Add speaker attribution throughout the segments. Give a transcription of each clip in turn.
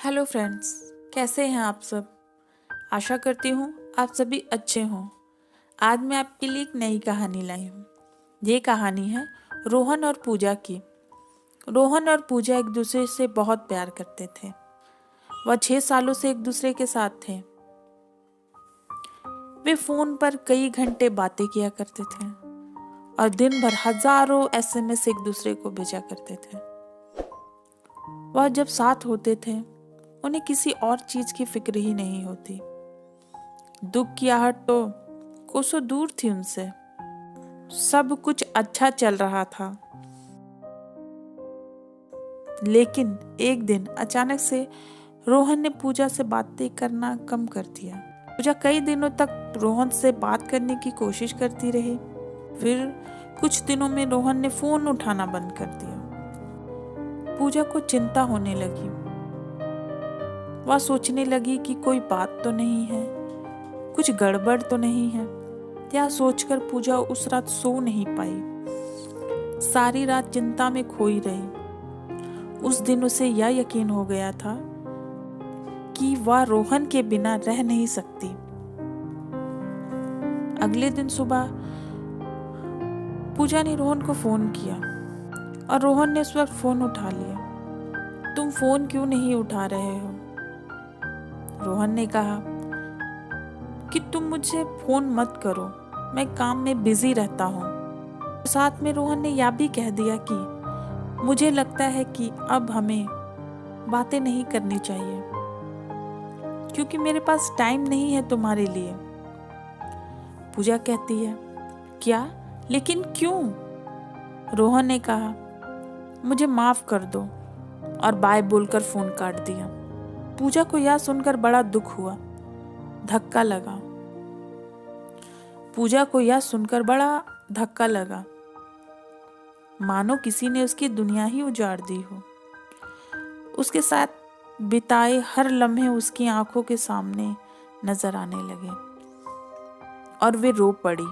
Speaker 1: Hello friends, कैसे हैं आप सब। आशा करती हूँ आप सभी अच्छे हों। आज मैं आपके लिए एक नई कहानी लाई हूँ। ये कहानी है रोहन और पूजा की। रोहन और पूजा एक दूसरे से बहुत प्यार करते थे। वह 6 सालों से एक दूसरे के साथ थे। वे फोन पर कई घंटे बातें किया करते थे और दिन भर हजारों एसएमएस एक दूसरे को भेजा करते थे। वह जब साथ होते थे उन्हें किसी और चीज की फिक्र ही नहीं होती। दुख की आहट तो कोसों दूर थी उनसे। सब कुछ अच्छा चल रहा था, लेकिन एक दिन अचानक से रोहन ने पूजा से बातें करना कम कर दिया। पूजा कई दिनों तक रोहन से बात करने की कोशिश करती रही। फिर कुछ दिनों में रोहन ने फोन उठाना बंद कर दिया। पूजा को चिंता होने लगी। वह सोचने लगी कि कोई बात तो नहीं है, कुछ गड़बड़ तो नहीं है। यह सोचकर पूजा उस रात सो नहीं पाई। सारी रात चिंता में खोई रही। उस दिन उसे यह यकीन हो गया था कि वह रोहन के बिना रह नहीं सकती। अगले दिन सुबह पूजा ने रोहन को फोन किया और रोहन ने उस वक्त फोन उठा लिया। तुम फोन क्यों नहीं उठा रहे हो? रोहन ने कहा कि तुम मुझे फोन मत करो, मैं काम में बिजी रहता हूँ। साथ में रोहन ने यह भी कह दिया कि मुझे लगता है कि अब हमें बातें नहीं करनी चाहिए, क्योंकि मेरे पास टाइम नहीं है तुम्हारे लिए। पूजा कहती है, क्या? लेकिन क्यों? रोहन ने कहा, मुझे माफ कर दो, और बाय बोलकर फोन काट दिया। पूजा को यह सुनकर बड़ा दुख हुआ, धक्का लगा। पूजा को यह सुनकर बड़ा धक्का लगा, मानो किसी ने उसकी दुनिया ही उजाड़ दी हो। उसके साथ बिताए हर लम्हे उसकी आंखों के सामने नजर आने लगे और वे रो पड़ी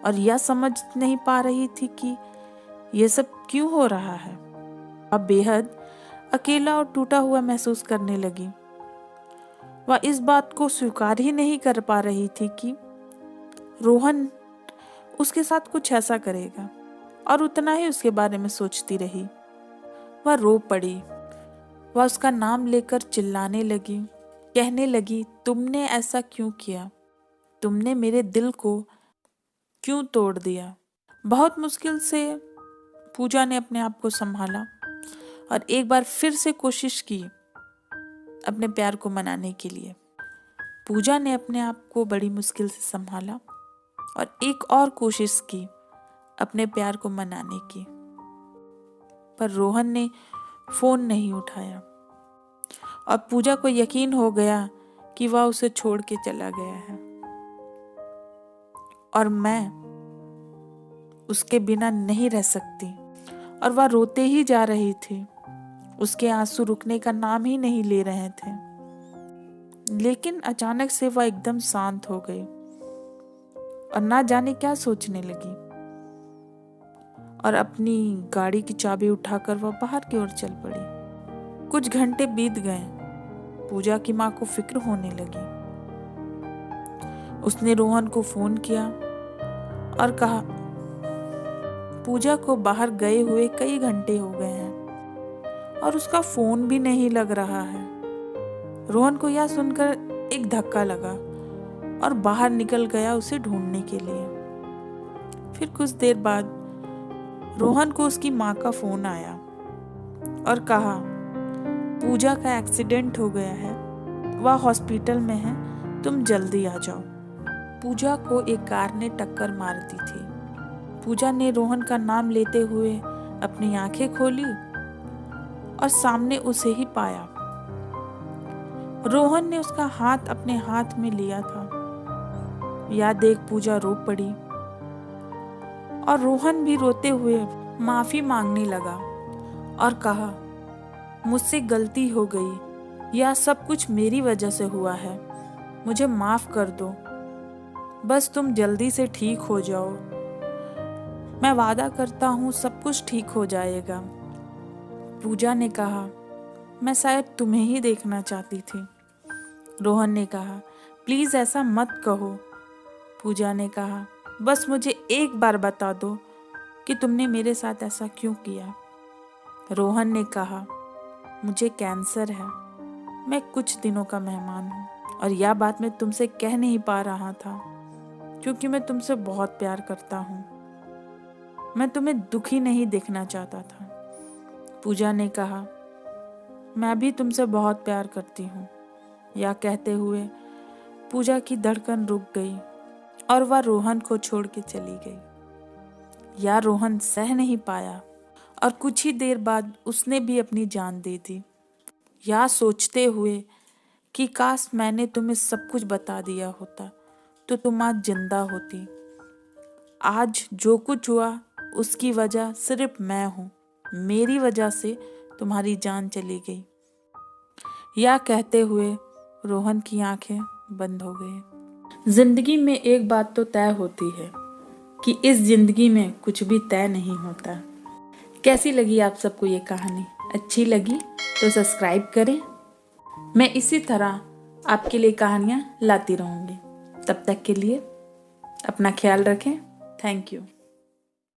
Speaker 1: और यह समझ नहीं पा रही थी कि यह सब क्यों हो रहा है। अब बेहद अकेला और टूटा हुआ महसूस करने लगी। वह इस बात को स्वीकार ही नहीं कर पा रही थी कि रोहन उसके साथ कुछ ऐसा करेगा, और उतना ही उसके बारे में सोचती रही। वह रो पड़ी। वह उसका नाम लेकर चिल्लाने लगी, कहने लगी, तुमने ऐसा क्यों किया? तुमने मेरे दिल को क्यों तोड़ दिया? बहुत मुश्किल से पूजा ने अपने आप को संभाला और एक बार फिर से कोशिश की अपने प्यार को मनाने के लिए। पूजा ने अपने आप को बड़ी मुश्किल से संभाला और एक और कोशिश की अपने प्यार को मनाने की, पर रोहन ने फोन नहीं उठाया और पूजा को यकीन हो गया कि वह उसे छोड़ के चला गया है और मैं उसके बिना नहीं रह सकती। और वह रोते ही जा रही थी। उसके आंसू रुकने का नाम ही नहीं ले रहे थे। लेकिन अचानक से वह एकदम शांत हो गई और ना जाने क्या सोचने लगी, और अपनी गाड़ी की चाबी उठाकर वह बाहर की ओर चल पड़ी। कुछ घंटे बीत गए। पूजा की माँ को फिक्र होने लगी। उसने रोहन को फोन किया और कहा, पूजा को बाहर गए हुए कई घंटे हो गए हैं और उसका फोन भी नहीं लग रहा है। रोहन को यह सुनकर एक धक्का लगा और बाहर निकल गया उसे ढूंढने के लिए। फिर कुछ देर बाद रोहन को उसकी माँ का फोन आया और कहा, पूजा का एक्सीडेंट हो गया है, वह हॉस्पिटल में है, तुम जल्दी आ जाओ। पूजा को एक कार ने टक्कर मार दी थी। पूजा ने रोहन का नाम लेते हुए अपनी आंखें खोली और सामने उसे ही पाया। रोहन ने उसका हाथ अपने हाथ में लिया था। यह देख पूजा रो पड़ी और रोहन भी रोते हुए माफी मांगने लगा और कहा, मुझसे गलती हो गई, यह सब कुछ मेरी वजह से हुआ है, मुझे माफ कर दो, बस तुम जल्दी से ठीक हो जाओ, मैं वादा करता हूँ सब कुछ ठीक हो जाएगा। पूजा ने कहा, मैं शायद तुम्हें ही देखना चाहती थी। रोहन ने कहा, प्लीज़ ऐसा मत कहो। पूजा ने कहा, बस मुझे एक बार बता दो कि तुमने मेरे साथ ऐसा क्यों किया। रोहन ने कहा, मुझे कैंसर है, मैं कुछ दिनों का मेहमान हूँ और यह बात मैं तुमसे कह नहीं पा रहा था क्योंकि मैं तुमसे बहुत प्यार करता हूँ। मैं तुम्हें दुखी नहीं देखना चाहता था। पूजा ने कहा, मैं भी तुमसे बहुत प्यार करती हूँ। यह कहते हुए पूजा की धड़कन रुक गई और वह रोहन को छोड़ के चली गई। या रोहन सह नहीं पाया और कुछ ही देर बाद उसने भी अपनी जान दे दी। या सोचते हुए कि काश मैंने तुम्हें सब कुछ बता दिया होता तो तुम आज जिंदा होती। आज जो कुछ हुआ उसकी वजह सिर्फ मैं हूँ। मेरी वजह से तुम्हारी जान चली गई। या कहते हुए रोहन की आंखें बंद हो गई। जिंदगी में एक बात तो तय होती है कि इस जिंदगी में कुछ भी तय नहीं होता। कैसी लगी आप सबको ये कहानी? अच्छी लगी तो सब्सक्राइब करें। मैं इसी तरह आपके लिए कहानियाँ लाती रहूँगी। तब तक के लिए अपना ख्याल रखें। Thank you.